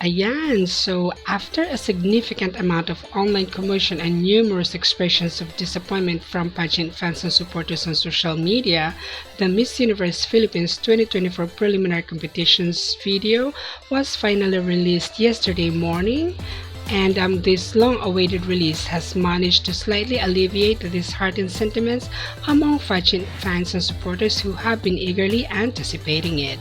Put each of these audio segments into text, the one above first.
Ayan, so after a significant amount of online commotion and numerous expressions of disappointment from pageant fans and supporters on social media, the Miss Universe Philippines 2024 preliminary competitions video was finally released yesterday morning. And this long-awaited release has managed to slightly alleviate the disheartened sentiments among pageant fans and supporters who have been eagerly anticipating it.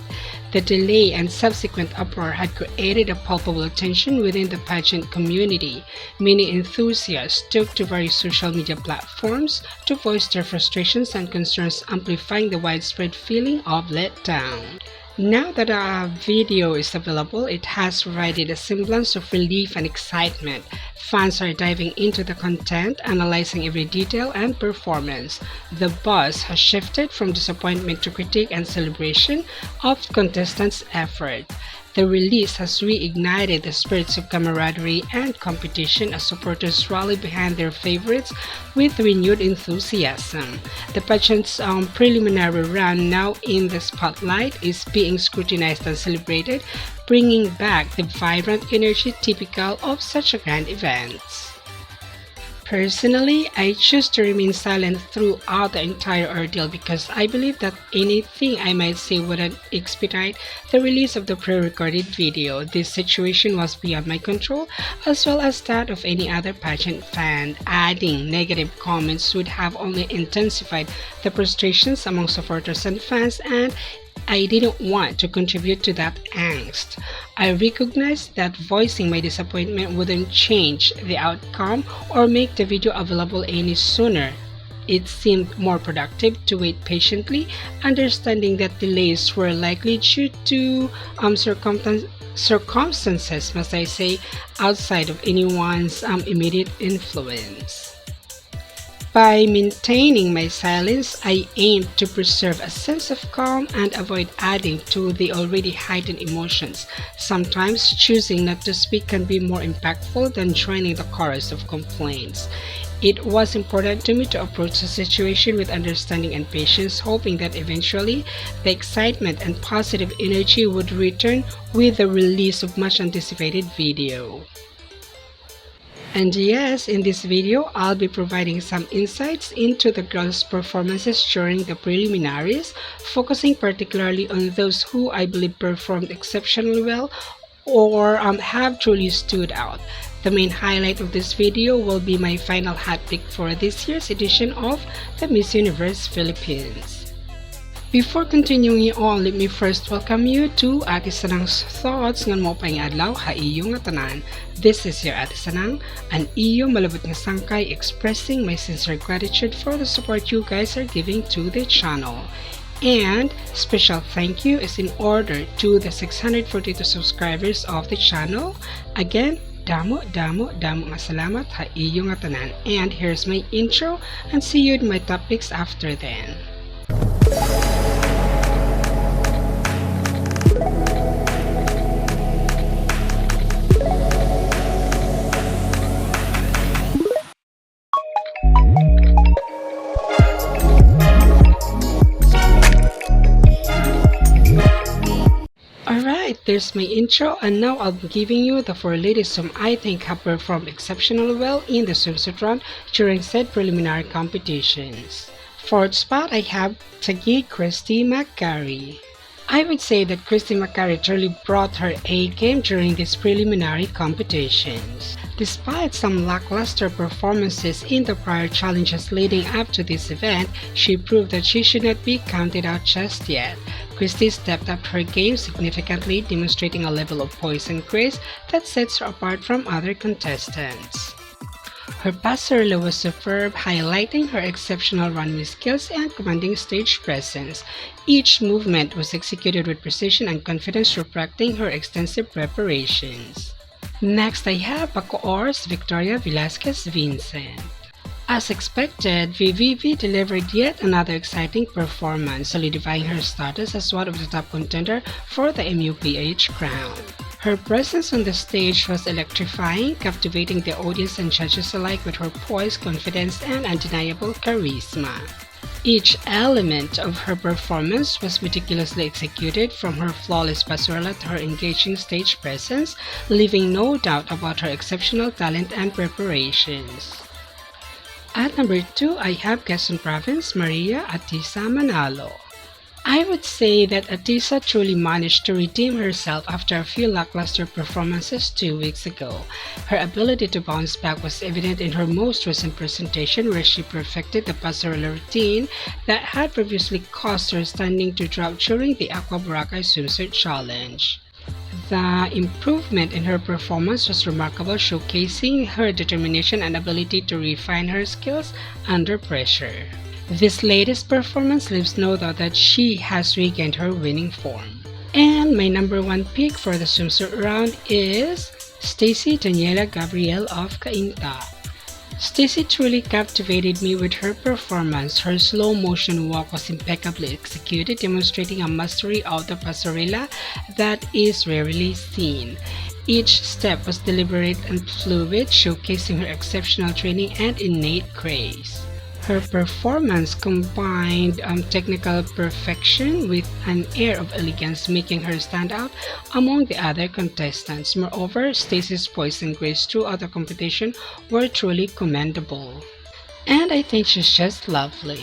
The delay and subsequent uproar had created a palpable tension within the pageant community. Many enthusiasts took to various social media platforms to voice their frustrations and concerns, amplifying the widespread feeling of letdown. Now that a video is available, it has provided a semblance of relief and excitement. Fans are diving into the content, analyzing every detail and performance. The buzz has shifted from disappointment to critique and celebration of contestants' effort. The release has reignited the spirits of camaraderie and competition as supporters rally behind their favorites with renewed enthusiasm. The pageant's preliminary round, now in the spotlight, is being scrutinized and celebrated, bringing back the vibrant energy typical of such a grand event. Personally, I choose to remain silent throughout the entire ordeal because I believe that anything I might say wouldn't expedite the release of the pre-recorded video. This situation was beyond my control, as well as that of any other pageant fan. Adding negative comments would have only intensified the frustrations among supporters and fans, and I didn't want to contribute to that angst. I recognized that voicing my disappointment wouldn't change the outcome or make the video available any sooner. It seemed more productive to wait patiently, understanding that delays were likely due to circumstances, must I say, outside of anyone's immediate influence. By maintaining my silence, I aimed to preserve a sense of calm and avoid adding to the already heightened emotions. Sometimes choosing not to speak can be more impactful than joining the chorus of complaints. It was important to me to approach the situation with understanding and patience, hoping that eventually the excitement and positive energy would return with the release of much anticipated video. And yes, in this video, I'll be providing some insights into the girls' performances during the preliminaries, focusing particularly on those who I believe performed exceptionally well or have truly stood out. The main highlight of this video will be my final hat pick for this year's edition of the Miss Universe Philippines. Before continuing on, let me first welcome you to Ate Sanang's Thoughts ngan mo pang adlaw ha iyo nga tanan. This is your Ate Sanang, an iyo malabot nga sangkay, expressing my sincere gratitude for the support you guys are giving to the channel. And special thank you is in order to the 642 subscribers of the channel. Again, damo nga salamat ha iyo nga tanan. And here's my intro, and see you in my topics after then. Alright, there's my intro, and now I'll be giving you the 4 ladies whom I think have performed exceptionally well in the swimsuit round during said preliminary competitions. 4th spot, I have Tagi Christy McCary. I would say that Christy McCary truly brought her A game during these preliminary competitions. Despite some lackluster performances in the prior challenges leading up to this event, she proved that she should not be counted out just yet. Christy stepped up her game significantly, demonstrating a level of poise and grace that sets her apart from other contestants. Her passerelle was superb, highlighting her exceptional runway skills and commanding stage presence. Each movement was executed with precision and confidence, reflecting her extensive preparations. Next, I have Bacoor's Victoria Velasquez Vincent. As expected, VVV delivered yet another exciting performance, solidifying her status as one of the top contenders for the MUPH crown. Her presence on the stage was electrifying, captivating the audience and judges alike with her poise, confidence, and undeniable charisma. Each element of her performance was meticulously executed, from her flawless passerella to her engaging stage presence, leaving no doubt about her exceptional talent and preparations. At number 2, I have Quezon Province, Maria Atisa Manalo. I would say that Atisa truly managed to redeem herself after a few lackluster performances 2 weeks ago. Her ability to bounce back was evident in her most recent presentation, where she perfected the passerella routine that had previously caused her standing to drop during the Aqua Boracay Swimsuit Challenge. The improvement in her performance was remarkable, showcasing her determination and ability to refine her skills under pressure. This latest performance leaves no doubt that she has regained her winning form. And my number 1 pick for the swimsuit round is Stacy Daniela Gabriel of Cainta. Stacy truly captivated me with her performance. Her slow motion walk was impeccably executed, demonstrating a mastery of the passerella that is rarely seen. Each step was deliberate and fluid, showcasing her exceptional training and innate grace. Her performance combined technical perfection with an air of elegance, making her stand out among the other contestants. Moreover, Stacy's poise and grace throughout the competition were truly commendable. And I think she's just lovely.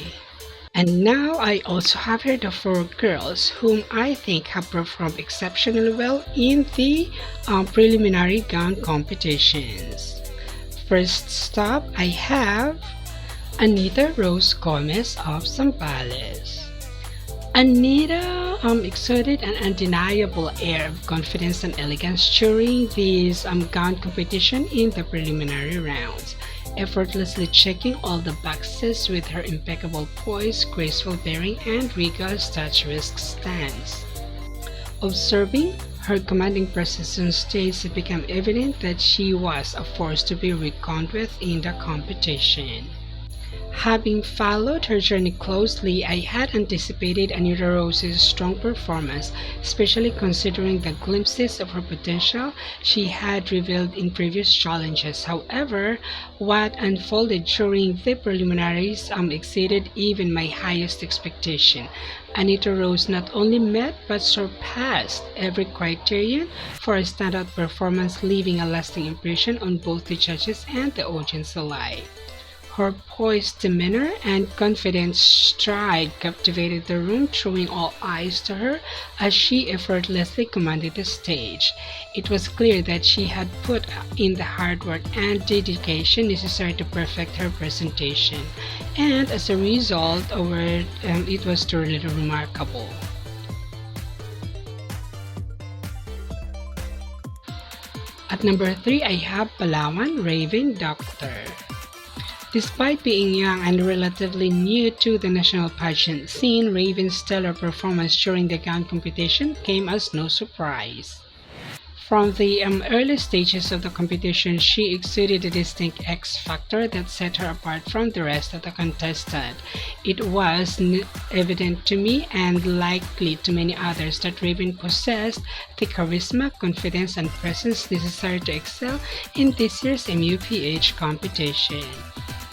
And now I also have here the 4 girls whom I think have performed exceptionally well in the preliminary gown competitions. First stop, I have Anita Rose Gomez of Zambales. Anita exuded an undeniable air of confidence and elegance during this gown competition in the preliminary rounds, effortlessly checking all the boxes with her impeccable poise, graceful bearing, and regal statuesque stance. Observing her commanding presence on stage, it became evident that she was a force to be reckoned with in the competition. Having followed her journey closely, I had anticipated Anita Rose's strong performance, especially considering the glimpses of her potential she had revealed in previous challenges. However, what unfolded during the preliminaries exceeded even my highest expectation. Anita Rose not only met but surpassed every criterion for a standout performance, leaving a lasting impression on both the judges and the audience alike. Her poised demeanor and confident stride captivated the room, drawing all eyes to her as she effortlessly commanded the stage. It was clear that she had put in the hard work and dedication necessary to perfect her presentation, and as a result, it was truly remarkable. At number 3, I have Palawan Raven Doctor. Despite being young and relatively new to the national pageant scene, Raven's stellar performance during the gown competition came as no surprise. From the early stages of the competition, she exuded a distinct X factor that set her apart from the rest of the contestants. It was evident to me and likely to many others that Raven possessed the charisma, confidence, and presence necessary to excel in this year's MUPH competition.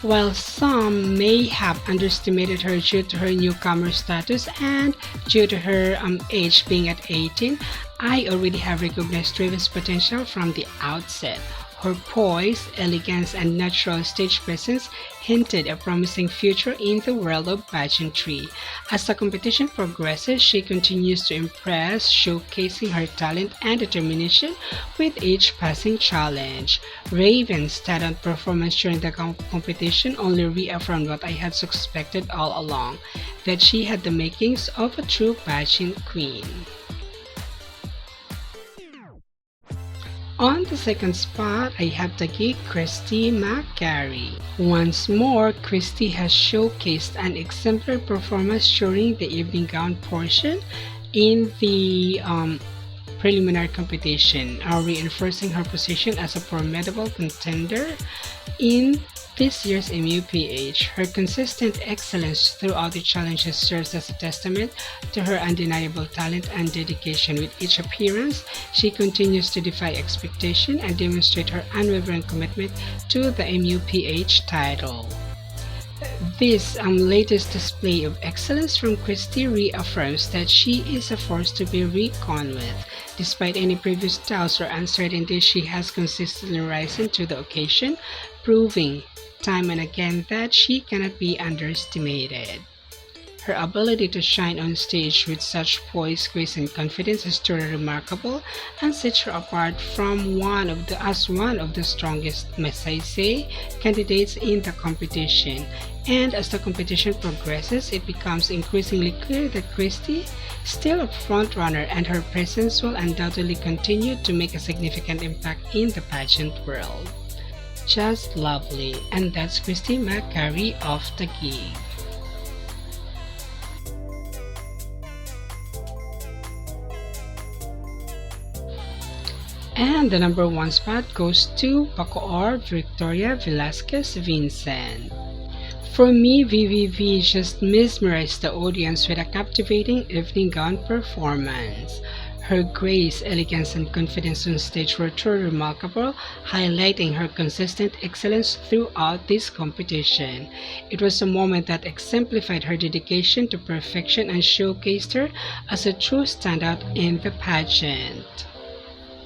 While some may have underestimated her due to her newcomer status and due to her age being at 18, I already have recognized Raven's potential from the outset. Her poise, elegance, and natural stage presence hinted a promising future in the world of pageantry. As the competition progresses, she continues to impress, showcasing her talent and determination with each passing challenge. Raven's standout performance during the competition only reaffirmed what I had suspected all along, that she had the makings of a true pageant queen. On the second spot, I have the geek Christy McGarry. Once more, Christy has showcased an exemplary performance during the evening gown portion in the preliminary competition, reinforcing her position as a formidable contender in this year's MUPH. Her consistent excellence throughout the challenges serves as a testament to her undeniable talent and dedication. With each appearance, she continues to defy expectation and demonstrate her unwavering commitment to the MUPH title. This latest display of excellence from Christie reaffirms that she is a force to be reckoned with. Despite any previous doubts or uncertainties, she has consistently risen to the occasion, proving time and again that she cannot be underestimated. Her ability to shine on stage with such poise, grace, and confidence is truly remarkable and sets her apart from one of the strongest, must I say, candidates in the competition. And as the competition progresses, it becomes increasingly clear that Christie is still a front runner, and her presence will undoubtedly continue to make a significant impact in the pageant world. Just lovely, and that's Christie McCarry of the gig. And the number one spot goes to Bacoor Victoria Velasquez Vincent. For me, VVV just mesmerized the audience with a captivating evening gown performance. Her grace, elegance, and confidence on stage were truly remarkable, highlighting her consistent excellence throughout this competition. It was a moment that exemplified her dedication to perfection and showcased her as a true standout in the pageant.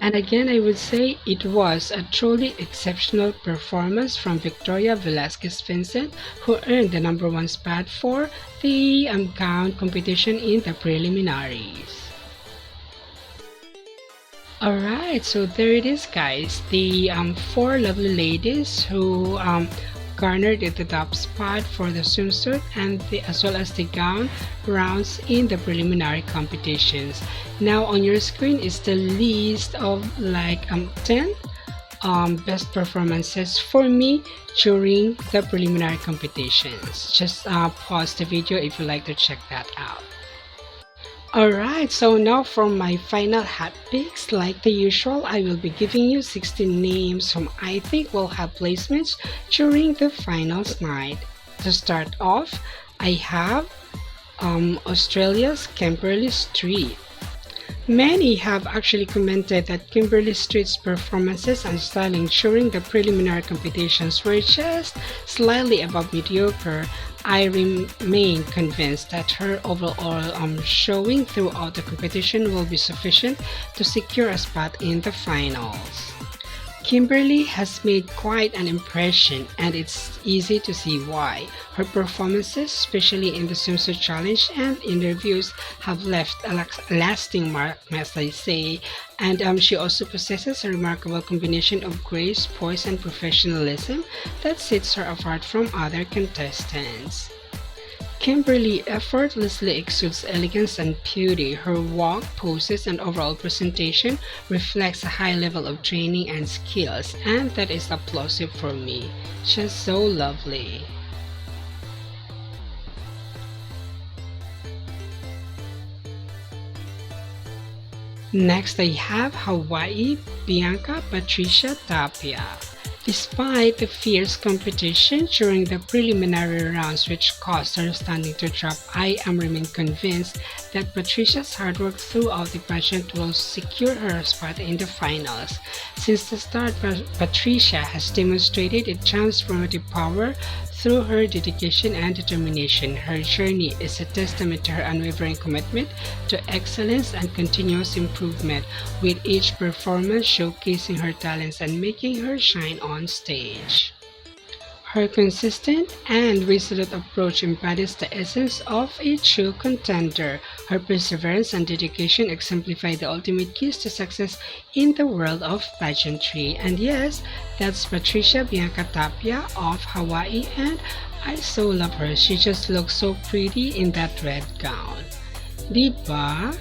And again, I would say it was a truly exceptional performance from Victoria Velasquez Vincent, who earned the number one spot for the gown competition in the preliminaries. Alright, so there it is, guys. The four lovely ladies who garnered the top spot for the swimsuit and as well as the gown rounds in the preliminary competitions. Now on your screen is the list of like 10 best performances for me during the preliminary competitions. Just pause the video if you'd like to check that out. Alright, so now for my final hot picks. Like the usual, I will be giving you 16 names whom I think will have placements during the finals night. To start off, I have Australia's Kimberly Street. Many have actually commented that Kimberly Street's performances and styling during the preliminary competitions were just slightly above mediocre. I remain convinced that her overall showing throughout the competition will be sufficient to secure a spot in the finals. Kimberly has made quite an impression, and it's easy to see why. Her performances, especially in the swimsuit challenge and interviews, have left a lasting mark, must I say. And she also possesses a remarkable combination of grace, poise, and professionalism that sets her apart from other contestants. Kimberly effortlessly exudes elegance and beauty. Her walk, poses, and overall presentation reflects a high level of training and skills, and that is applausive for me. Just so lovely. Next, I have Hawaii Bianca Patricia Tapia. Despite the fierce competition during the preliminary rounds which caused her standing to drop, I remain convinced that Patricia's hard work throughout the pageant will secure her a spot in the finals. Since the start, Patricia has demonstrated its transformative power through her dedication and determination. Her journey is a testament to her unwavering commitment to excellence and continuous improvement, with each performance showcasing her talents and making her shine on stage. Her consistent and resolute approach embodies the essence of a true contender. Her perseverance and dedication exemplify the ultimate keys to success in the world of pageantry. And yes, that's Patricia Bianca Tapia of Hawaii, and I so love her. She just looks so pretty in that red gown. Diba?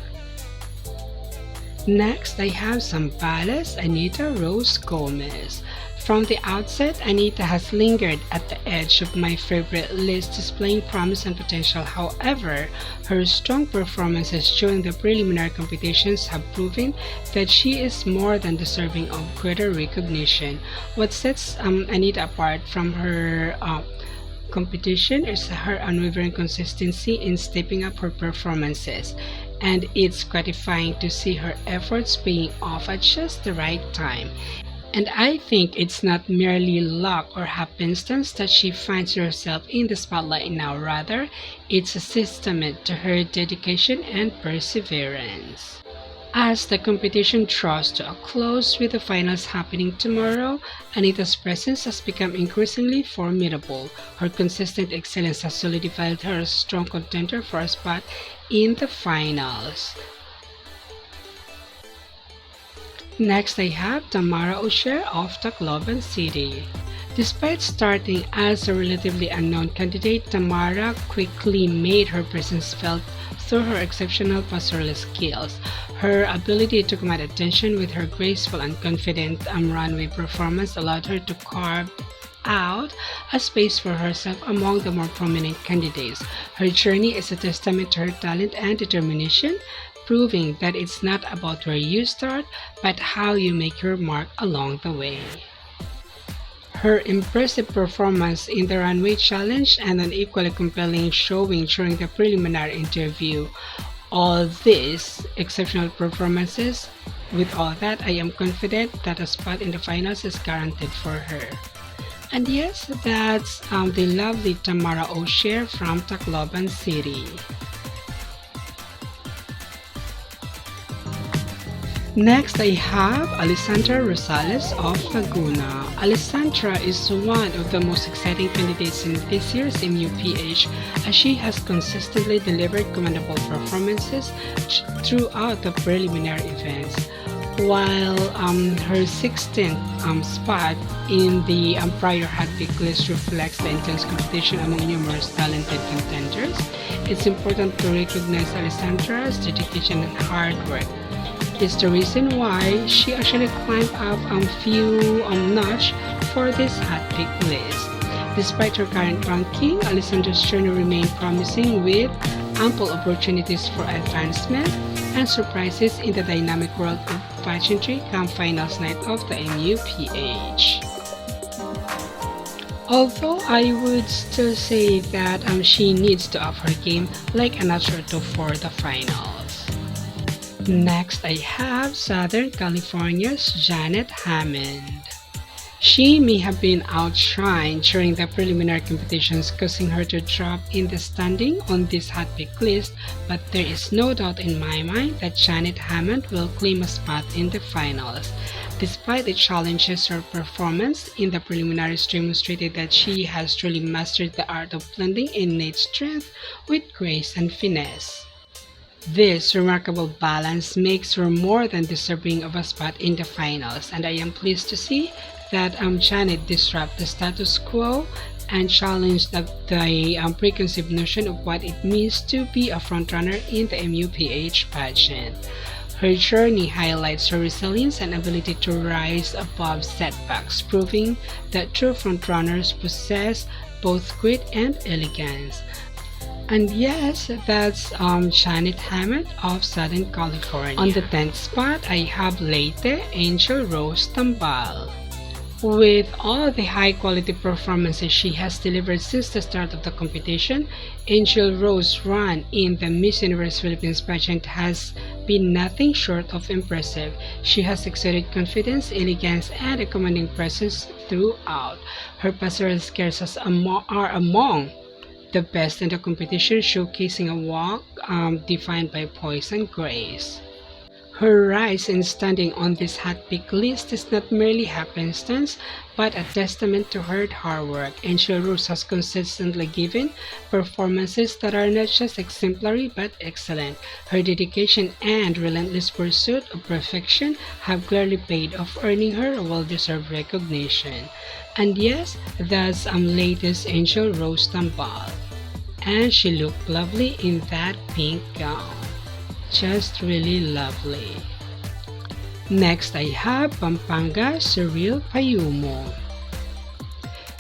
Next, I have Zambales Anita Rose Gomez. From the outset, Anita has lingered at the edge of my favorite list, displaying promise and potential. However, her strong performances during the preliminary competitions have proven that she is more than deserving of greater recognition. What sets Anita apart from her competition is her unwavering consistency in stepping up her performances, and it's gratifying to see her efforts paying off at just the right time. And I think it's not merely luck or happenstance that she finds herself in the spotlight now, rather, it's a testament to her dedication and perseverance. As the competition draws to a close with the finals happening tomorrow, Anita's presence has become increasingly formidable. Her consistent excellence has solidified her as a strong contender for a spot in the finals. Next, I have Tamara O'Shea of Tacloban City. Despite starting as a relatively unknown candidate, Tamara quickly made her presence felt through her exceptional pastoral skills. Her ability to command attention with her graceful and confident runway performance allowed her to carve out a space for herself among the more prominent candidates. Her journey is a testament to her talent and determination, proving that it's not about where you start, but how you make your mark along the way. Her impressive performance in the runway challenge and an equally compelling showing during the preliminary interview. All these exceptional performances, with all that, I am confident that a spot in the finals is guaranteed for her. And yes, that's the lovely Tamara O'Shea from Tacloban City. Next, I have Alessandra Rosales of Laguna. Alessandra is one of the most exciting candidates in this year's MUPH, as she has consistently delivered commendable performances throughout the preliminary events. While her 16th spot in the prior hot pick list reflects the intense competition among numerous talented contenders, it's important to recognize Alessandra's dedication and hard work. Is the reason why she actually climbed up a few notch for this hot pick list. Despite her current ranking, Alessandra's journey remained promising with ample opportunities for advancement and surprises in the dynamic world of pageantry come finals night of the MUPH. Although I would still say that she needs to up her game like a notch or two for the finals. Next, I have Southern California's Janet Hammond. She may have been outshined during the preliminary competitions, causing her to drop in the standing on this hot pick list, but there is no doubt in my mind that Janet Hammond will claim a spot in the finals. Despite the challenges, her performance in the preliminaries demonstrated that she has truly mastered the art of blending innate strength with grace and finesse. This remarkable balance makes her more than deserving of a spot in the finals, and I am pleased to see that Janet disrupt the status quo and challenge the preconceived notion of what it means to be a frontrunner in the MUPH pageant. Her journey highlights her resilience and ability to rise above setbacks, proving that true frontrunners possess both grit and elegance. And yes, that's Janet Hammond of Southern California. On the 10th spot, I have Leyte Angel Rose Tambal. With all the high-quality performances she has delivered since the start of the competition, Angel Rose's run in the Miss Universe Philippines pageant has been nothing short of impressive. She has exuded confidence, elegance, and a commanding presence throughout. Her pastoral skills are among the best in the competition, showcasing a walk defined by poise and grace. Her rise in standing on this hot pick list is not merely happenstance, but a testament to her hard work. Angel Rose has consistently given performances that are not just exemplary but excellent. Her dedication and relentless pursuit of perfection have clearly paid off, earning her a well-deserved recognition. And yes, that's latest Angel Rose Tambal. And she looked lovely in that pink gown. Just really lovely. Next, I have Pampanga Cyril Payumo.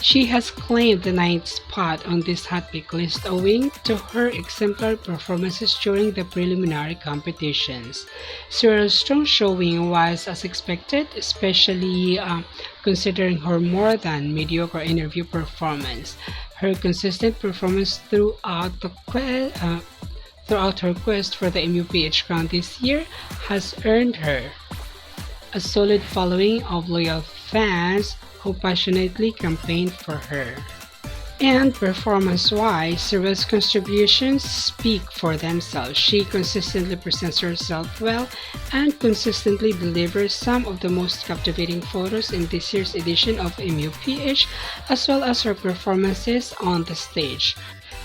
She has claimed the 9th spot on this hot pick list owing to her exemplary performances during the preliminary competitions. Cyril's strong showing was as expected, especially considering her more than mediocre interview performance. Her consistent performance throughout her quest for the MUPH crown this year has earned her a solid following of loyal fans who passionately campaigned for her. And performance-wise, Cyril's contributions speak for themselves. She consistently presents herself well and consistently delivers some of the most captivating photos in this year's edition of MUPH, as well as her performances on the stage.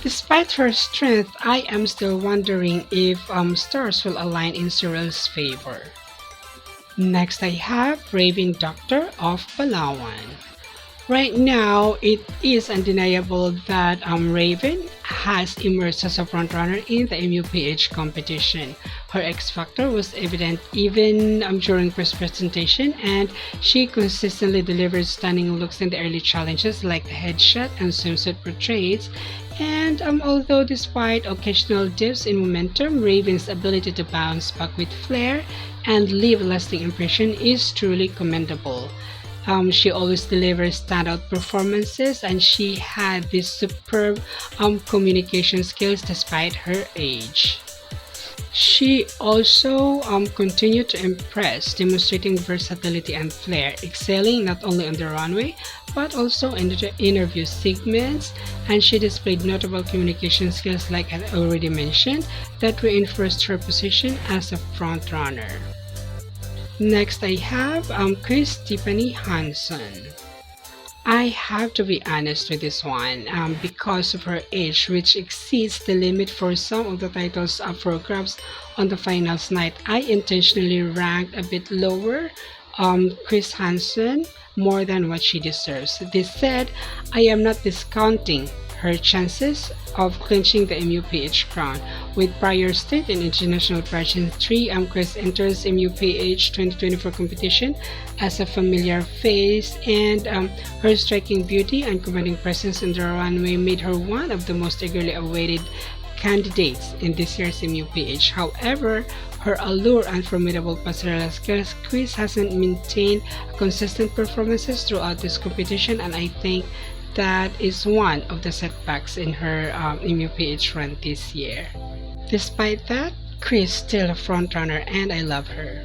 Despite her strength, I am still wondering if stars will align in Cyril's favor. Next I have Raving Doctor of Palawan. Right now, it is undeniable that Raven has emerged as a frontrunner in the MUPH competition. Her X Factor was evident even during first presentation, and she consistently delivered stunning looks in the early challenges like the headshot and swimsuit portraits. And although despite occasional dips in momentum, Raven's ability to bounce back with flair and leave a lasting impression is truly commendable. She always delivers standout performances, and she had these superb communication skills despite her age. She also continued to impress, demonstrating versatility and flair, excelling not only on the runway but also in the interview segments, and she displayed notable communication skills like I already mentioned that reinforced her position as a front runner. Next I have Chris Tiffany Hansen. I have to be honest with this one because of her age, which exceeds the limit for some of the titles up for grabs on the finals night. I intentionally ranked a bit lower Chris Hansen more than what she deserves. This said, I am not discounting her chances of clinching the MUPH crown. With prior state and international pageantry, Chris enters MUPH 2024 competition as a familiar face, and her striking beauty and commanding presence on the runway made her one of the most eagerly awaited candidates in this year's MUPH. However, her allure and formidable pastoral skills, Chris hasn't maintained consistent performances throughout this competition, and I think that is one of the setbacks in her MUPH run this year. Despite that, Chris is still a frontrunner and I love her.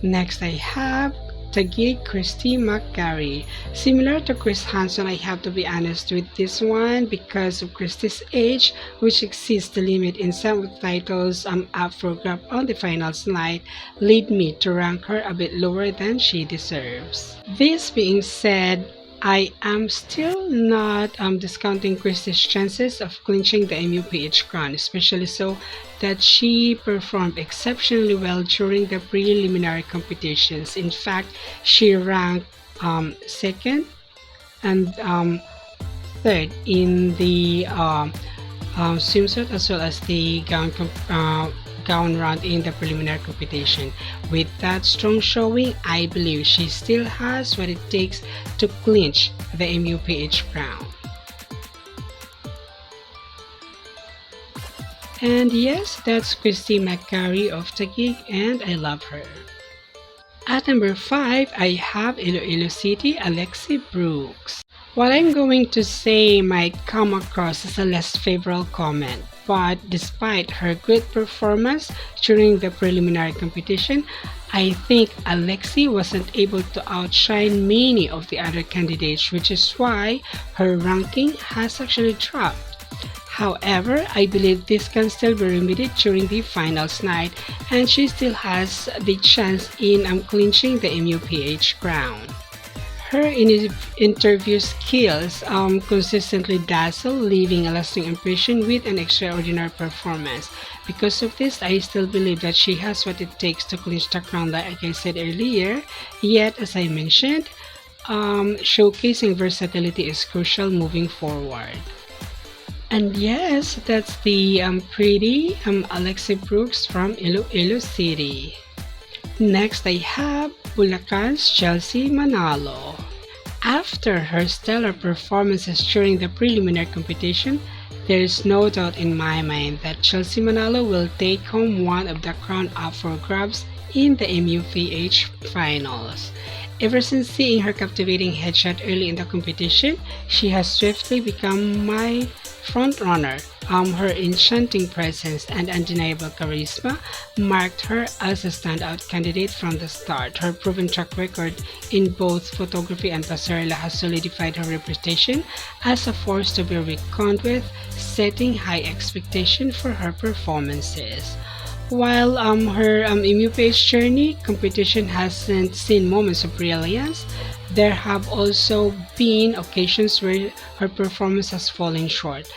Next I have Taguig Christy McGarry. Similar to Chris Hansen, I have to be honest with this one because of Christy's age, which exceeds the limit in some of the titles up for grab on the finals night, lead me to rank her a bit lower than she deserves. This being said, I am still not discounting Christy's chances of clinching the MUPH crown, especially so that she performed exceptionally well during the preliminary competitions. In fact, she ranked second and third in the swimsuit as well as the gown round in the preliminary competition. With that strong showing, I believe she still has what it takes to clinch the MUPH crown. And yes, that's Christy McGarry of Taguig, and I love her. At number 5, I have Iloilo City, Alexi Brooks. What I'm going to say might come across as a less favorable comment, but despite her great performance during the preliminary competition, I think Alexi wasn't able to outshine many of the other candidates, which is why her ranking has actually dropped. However, I believe this can still be remedied during the finals night, and she still has the chance in clinching the MUPH crown. Her interview skills consistently dazzle, leaving a lasting impression with an extraordinary performance. Because of this, I still believe that she has what it takes to clinch the crown, like I said earlier. Yet, as I mentioned, showcasing versatility is crucial moving forward. And yes, that's the pretty Alexi Brooks from Iloilo City. Next, I have Bulacan's Chelsea Manalo. After her stellar performances during the preliminary competition, there is no doubt in my mind that Chelsea Manalo will take home one of the crown up for grabs in the MUPH finals. Ever since seeing her captivating headshot early in the competition, she has swiftly become my frontrunner. Her enchanting presence and undeniable charisma marked her as a standout candidate from the start. Her proven track record in both photography and passerella has solidified her reputation as a force to be reckoned with, setting high expectations for her performances. While her MUPH journey competition hasn't seen moments of brilliance, there have also been occasions where her performance has fallen short.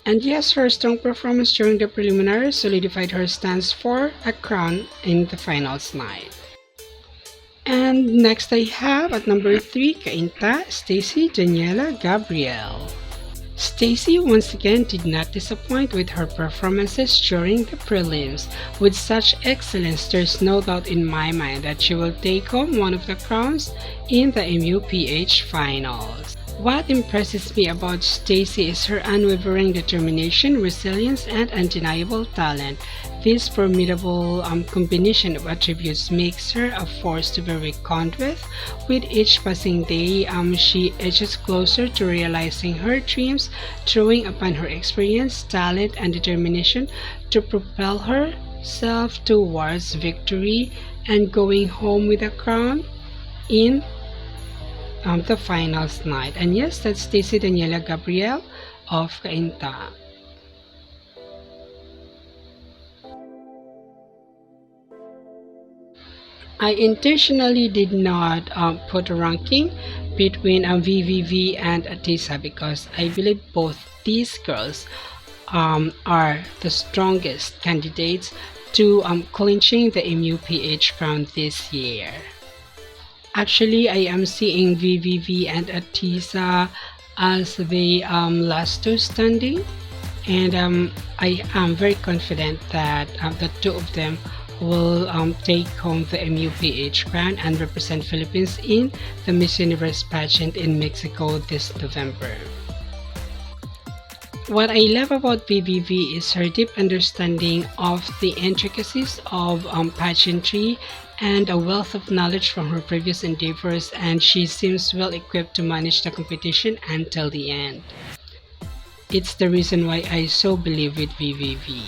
And yes, her strong performance during the preliminaries solidified her stance for a crown in the finals night. And next I have at number 3, Kainta, Stacy Daniela Gabrielle. Stacy once again did not disappoint with her performances during the prelims. With such excellence, there's no doubt in my mind that she will take home one of the crowns in the MUPH finals. What impresses me about Stacy is her unwavering determination, resilience, and undeniable talent. This formidable combination of attributes makes her a force to be reckoned with. With each passing day, she edges closer to realizing her dreams, drawing upon her experience, talent, and determination to propel herself towards victory and going home with a crown in the finals night. And yes, that's Stacy Daniela Gabrielle of Kainta. I intentionally did not put a ranking between VVV and Atisa because I believe both these girls are the strongest candidates to clinching the MUPH crown this year. Actually, I am seeing VVV and Atisa as the last two standing, and I am very confident that the two of them will take home the MUPH crown and represent Philippines in the Miss Universe pageant in Mexico this November. What I love about VVV is her deep understanding of the intricacies of pageantry and a wealth of knowledge from her previous endeavors, and she seems well equipped to manage the competition until the end. It's the reason why I so believe with VVV.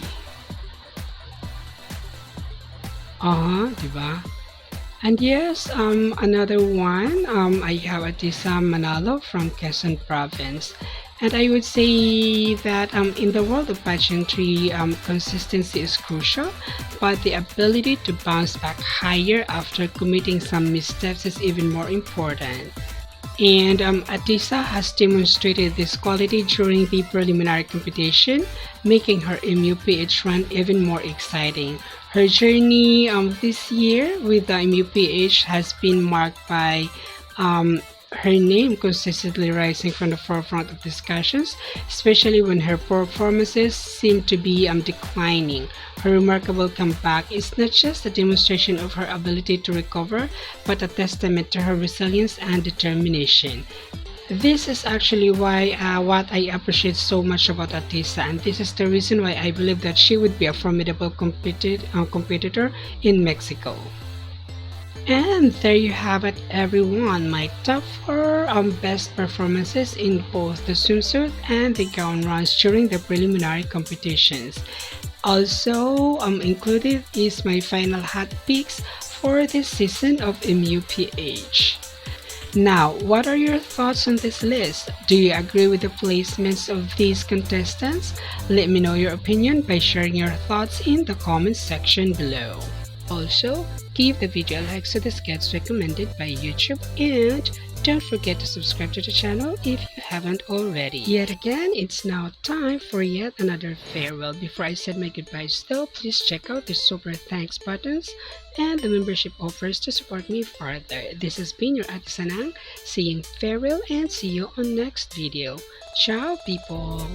Diba? And yes, another one, I have Atisa Manalo from Quezon Province. And I would say that in the world of pageantry, consistency is crucial, but the ability to bounce back higher after committing some missteps is even more important. And Atisa has demonstrated this quality during the preliminary competition, making her MUPH run even more exciting. Her journey this year with the MUPH has been marked by her name consistently rising from the forefront of discussions, especially when her performances seem to be declining. Her remarkable comeback is not just a demonstration of her ability to recover, but a testament to her resilience and determination. This is actually why what I appreciate so much about Atisa, and this is the reason why I believe that she would be a formidable competitor in Mexico. And there you have it, everyone, my top 4 best performances in both the swimsuit and the gown runs during the preliminary competitions. Also included is my final hot picks for this season of MUPH. Now, what are your thoughts on this list? Do you agree with the placements of these contestants? Let me know your opinion by sharing your thoughts in the comment section below. Also, give the video a like so this gets recommended by YouTube, and don't forget to subscribe to the channel if you haven't already. Yet again, it's now time for yet another farewell. Before I said my goodbyes though, please check out the super thanks buttons and the membership offers to support me further. This has been your Ate Sanang saying farewell and see you on next video. Ciao people!